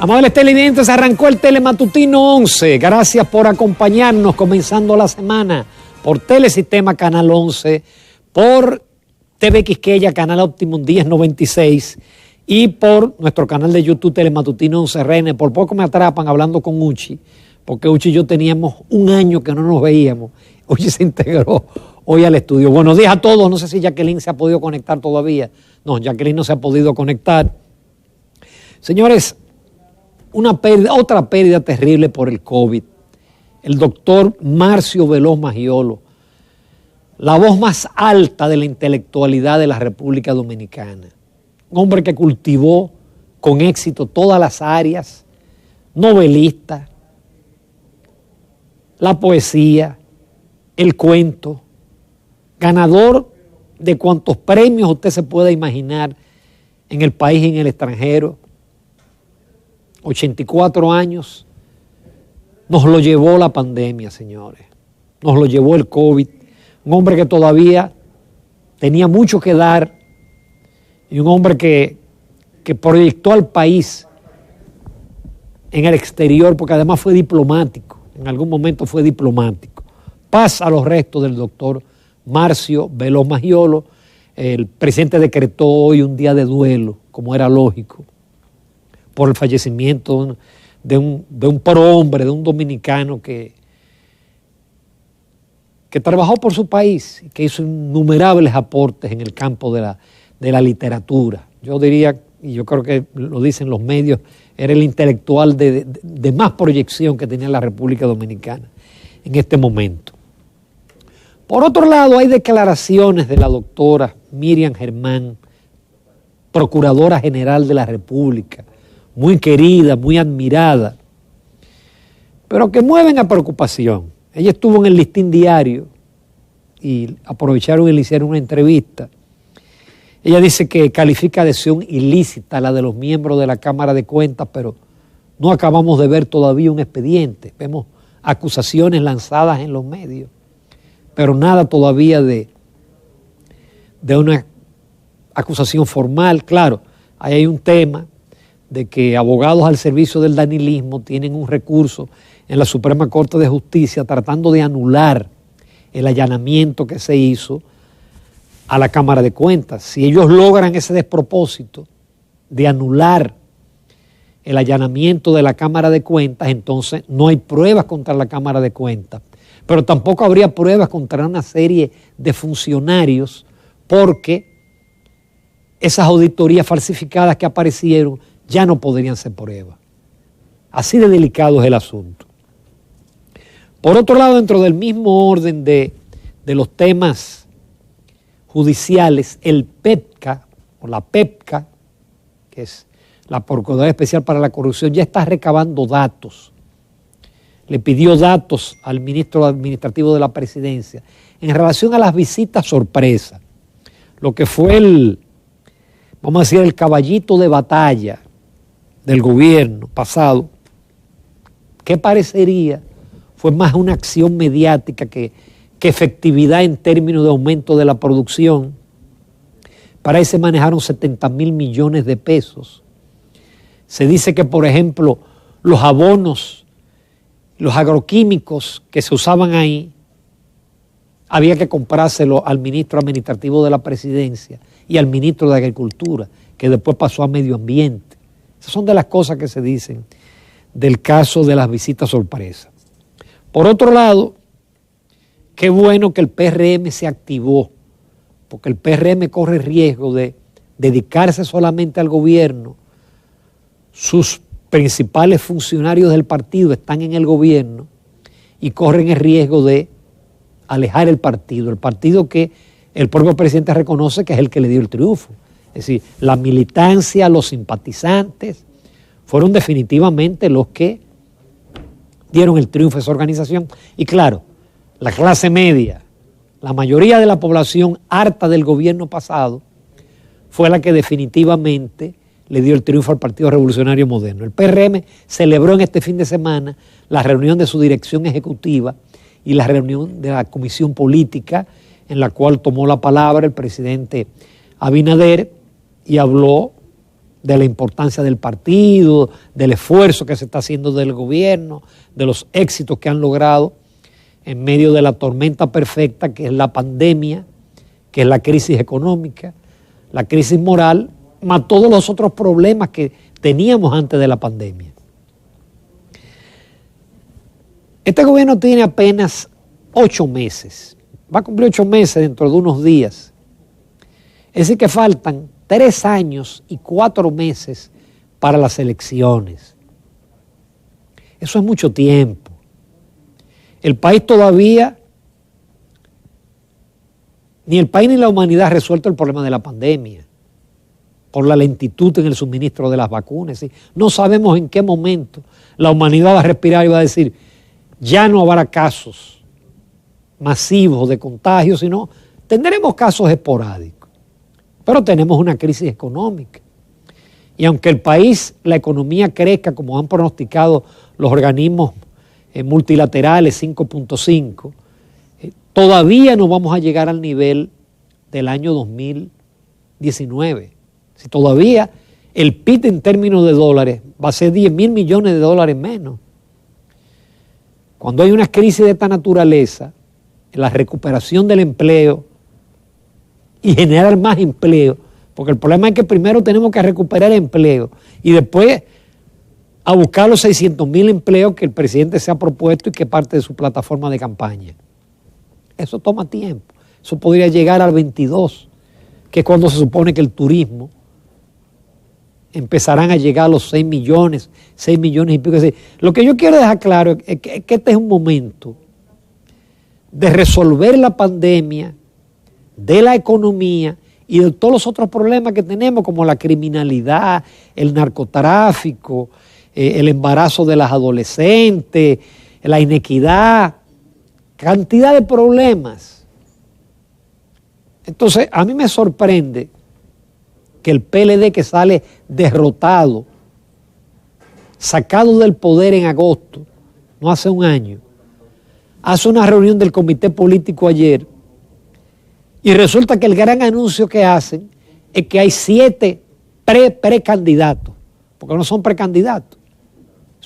Amables televidentes, arrancó el Telematutino 11. Gracias por acompañarnos comenzando la semana por Telesistema Canal 11, por TV Quisqueya Canal Optimum 1096 y por nuestro canal de YouTube Telematutino 11 RN. Por poco me atrapan hablando con Uchi, porque Uchi y yo teníamos un año que no nos veíamos. Uchi se integró hoy al estudio. Buenos días a todos. No sé si Jacqueline se ha podido conectar todavía. No, Jacqueline no se ha podido conectar. Señores, otra pérdida terrible por el COVID. El doctor Marcio Veloz Maggiolo, la voz más alta de la intelectualidad de la República Dominicana. Un hombre que cultivó con éxito todas las áreas, novelista, la poesía, el cuento, ganador de cuantos premios usted se pueda imaginar en el país y en el extranjero. 84 años, nos lo llevó la pandemia, señores. Nos lo llevó el COVID. Un hombre que todavía tenía mucho que dar y un hombre que proyectó al país en el exterior, porque además fue diplomático. En algún momento fue diplomático. Paz a los restos del doctor Marcio Veloz Maggiolo. El presidente decretó hoy un día de duelo, como era lógico, por el fallecimiento de un prohombre, de un dominicano que trabajó por su país y que hizo innumerables aportes en el campo de la literatura. Yo diría, y yo creo que lo dicen los medios, era el intelectual de más proyección que tenía la República Dominicana en este momento. Por otro lado, hay declaraciones de la doctora Miriam Germán, Procuradora General de la República, muy querida, muy admirada, pero que mueven a preocupación. Ella estuvo en el Listín Diario y aprovecharon y le hicieron una entrevista. Ella dice que califica de acción ilícita la de los miembros de la Cámara de Cuentas, pero no acabamos de ver todavía un expediente. Vemos acusaciones lanzadas en los medios, pero nada todavía de una acusación formal. Claro, ahí hay un tema de que abogados al servicio del danilismo tienen un recurso en la Suprema Corte de Justicia tratando de anular el allanamiento que se hizo a la Cámara de Cuentas. Si ellos logran ese despropósito de anular el allanamiento de la Cámara de Cuentas, entonces no hay pruebas contra la Cámara de Cuentas, pero tampoco habría pruebas contra una serie de funcionarios, porque esas auditorías falsificadas que aparecieron ya no podrían ser pruebas. Así de delicado es el asunto. Por otro lado, dentro del mismo orden de los temas judiciales, el PEPCA, o la PEPCA, que es la Procuraduría Especial para la Corrupción, ya está recabando datos. Le pidió datos al ministro administrativo de la Presidencia en relación a las visitas sorpresa, lo que fue vamos a decir, el caballito de batalla del gobierno pasado. ¿Qué parecería? Fue más una acción mediática que efectividad en términos de aumento de la producción. Para ahí se manejaron 70,000 millones de pesos. Se dice que, por ejemplo, los abonos, los agroquímicos que se usaban ahí, había que comprárselo al ministro administrativo de la Presidencia y al ministro de Agricultura, que después pasó a Medio Ambiente. Esas son de las cosas que se dicen del caso de las visitas sorpresa. Por otro lado, qué bueno que el PRM se activó, porque el PRM corre riesgo de dedicarse solamente al gobierno. Sus principales funcionarios del partido están en el gobierno y corren el riesgo de alejar el partido que el propio presidente reconoce que es el que le dio el triunfo. Es decir, la militancia, los simpatizantes, fueron definitivamente los que dieron el triunfo a esa organización. Y claro, la clase media, la mayoría de la población harta del gobierno pasado, fue la que definitivamente le dio el triunfo al Partido Revolucionario Moderno. El PRM celebró en este fin de semana la reunión de su dirección ejecutiva y la reunión de la comisión política, en la cual tomó la palabra el presidente Abinader y habló de la importancia del partido, del esfuerzo que se está haciendo del gobierno, de los éxitos que han logrado en medio de la tormenta perfecta que es la pandemia, que es la crisis económica, la crisis moral, más todos los otros problemas que teníamos antes de la pandemia. Este gobierno tiene apenas 8 meses, va a cumplir 8 meses dentro de unos días. Es decir que faltan 3 años y 4 meses para las elecciones. Eso es mucho tiempo. El país todavía, ni el país ni la humanidad ha resuelto el problema de la pandemia por la lentitud en el suministro de las vacunas. ¿Sí? No sabemos en qué momento la humanidad va a respirar y va a decir, ya no habrá casos masivos de contagio, sino tendremos casos esporádicos. Pero tenemos una crisis económica. Y aunque el país, la economía crezca, como han pronosticado los organismos multilaterales, 5.5, todavía no vamos a llegar al nivel del año 2019. Si todavía el PIB en términos de dólares va a ser 10.000 millones de dólares menos. Cuando hay una crisis de esta naturaleza, la recuperación del empleo y generar más empleo, porque el problema es que primero tenemos que recuperar el empleo y después a buscar los 600.000 empleos que el presidente se ha propuesto y que es parte de su plataforma de campaña. Eso toma tiempo. Eso podría llegar al 22, que es cuando se supone que el turismo empezarán a llegar a los 6 millones y pico. Lo que yo quiero dejar claro es que este es un momento de resolver la pandemia, de la economía y de todos los otros problemas que tenemos, como la criminalidad, el narcotráfico, el embarazo de las adolescentes, la inequidad, cantidad de problemas. Entonces, a mí me sorprende que el PLD, que sale derrotado, sacado del poder en agosto, no hace un año, hace una reunión del comité político ayer y resulta que el gran anuncio que hacen es que hay 7 precandidatos, porque no son precandidatos.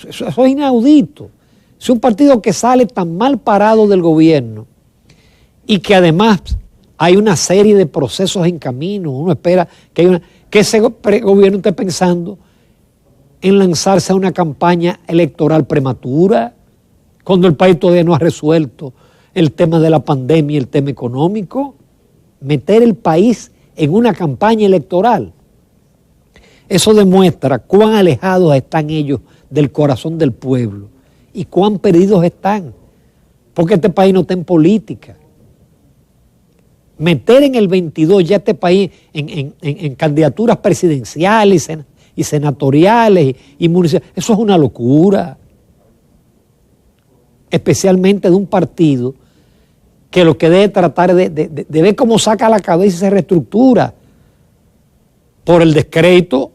Eso es inaudito. Es un partido que sale tan mal parado del gobierno y que además hay una serie de procesos en camino. Uno espera que ese gobierno esté pensando en lanzarse a una campaña electoral prematura, cuando el país todavía no ha resuelto el tema de la pandemia y el tema económico. Meter el país en una campaña electoral. Eso demuestra cuán alejados están ellos del corazón del pueblo y cuán perdidos están, porque este país no está en política. Meter en el 22 ya este país en candidaturas presidenciales y senatoriales y municipales, eso es una locura. Especialmente de un partido que lo que debe tratar de ver cómo saca la cabeza y se reestructura por el descrédito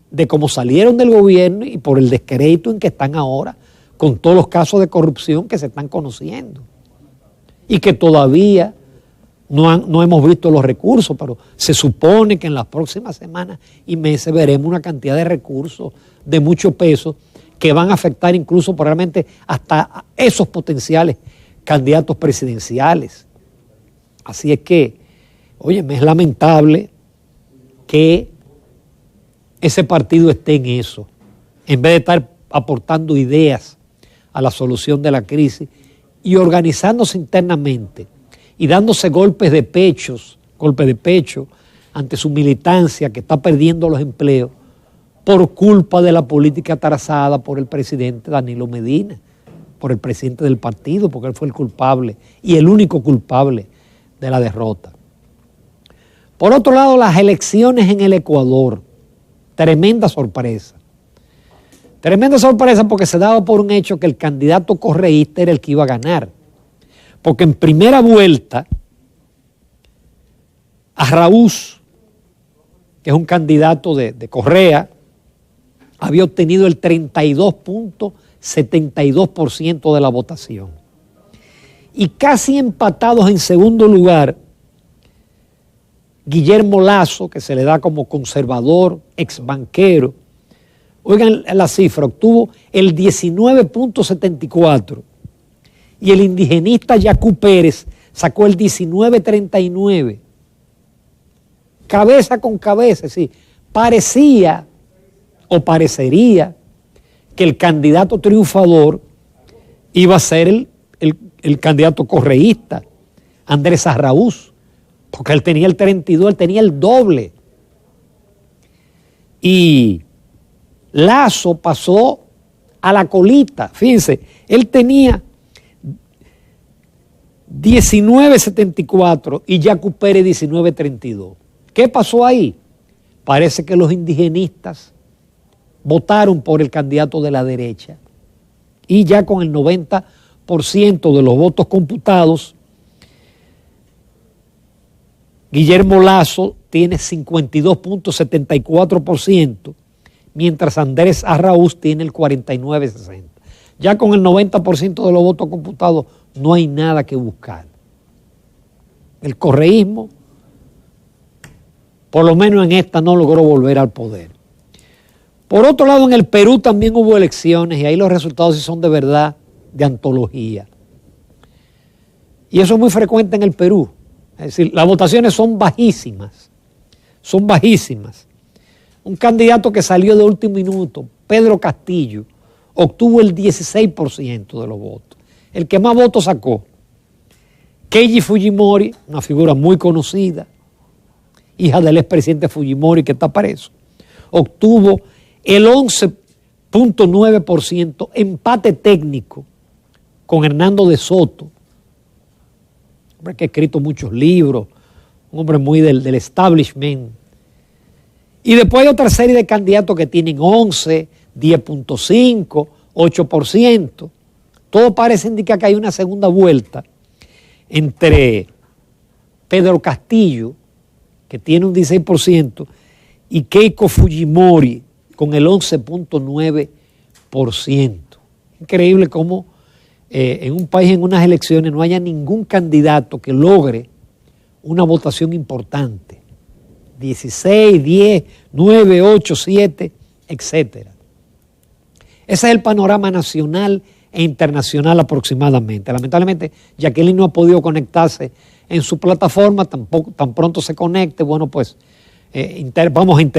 de cómo salieron del gobierno y por el descrédito en que están ahora con todos los casos de corrupción que se están conociendo y que todavía no hemos visto los recursos, pero se supone que en las próximas semanas y meses veremos una cantidad de recursos de mucho peso que van a afectar incluso probablemente hasta esos potenciales candidatos presidenciales. Así es que, oye, me es lamentable que ese partido esté en eso, en vez de estar aportando ideas a la solución de la crisis y organizándose internamente y dándose golpes de pecho ante su militancia que está perdiendo los empleos por culpa de la política trazada por el presidente Danilo Medina, por el presidente del partido, porque él fue el culpable y el único culpable de la derrota. Por otro lado, las elecciones en el Ecuador, tremenda sorpresa. Tremenda sorpresa porque se daba por un hecho que el candidato correísta era el que iba a ganar. Porque en primera vuelta, Arraúz, que es un candidato de Correa, había obtenido el 32.72% de la votación. Y casi empatados en segundo lugar, Guillermo Lasso, que se le da como conservador, ex banquero. Oigan la cifra, obtuvo el 19.74 y el indigenista Yacu Pérez sacó el 19.39. Cabeza con cabeza, sí. Parecía o parecería que el candidato triunfador iba a ser el candidato correísta, Andrés Arraúz, porque él tenía el 32, él tenía el doble. Y Lasso pasó a la colita, fíjense, él tenía 19.74 y Yacu Pérez 19.32. ¿Qué pasó ahí? Parece que los indigenistas votaron por el candidato de la derecha y ya con el 90% de los votos computados, Guillermo Lasso tiene 52.74%, mientras Andrés Arraúz tiene el 49.60%. Ya con el 90% de los votos computados no hay nada que buscar. El correísmo, por lo menos en esta, no logró volver al poder. Por otro lado, en el Perú también hubo elecciones y ahí los resultados sí son de verdad de antología. Y eso es muy frecuente en el Perú. Es decir, las votaciones son bajísimas. Son bajísimas. Un candidato que salió de último minuto, Pedro Castillo, obtuvo el 16% de los votos. El que más votos sacó, Keiji Fujimori, una figura muy conocida, hija del expresidente Fujimori que está preso, obtuvo el 11.9%, empate técnico con Hernando de Soto, hombre que ha escrito muchos libros, un hombre muy del establishment. Y después hay otra serie de candidatos que tienen 11, 10.5, 8%. Todo parece indicar que hay una segunda vuelta entre Pedro Castillo, que tiene un 16%, y Keiko Fujimori, con el 11.9%. Increíble cómo en un país, en unas elecciones, no haya ningún candidato que logre una votación importante. 16, 10, 9, 8, 7, etc. Ese es el panorama nacional e internacional aproximadamente. Lamentablemente, Jacqueline no ha podido conectarse en su plataforma, tan pronto se conecte, bueno, pues vamos a interactuar.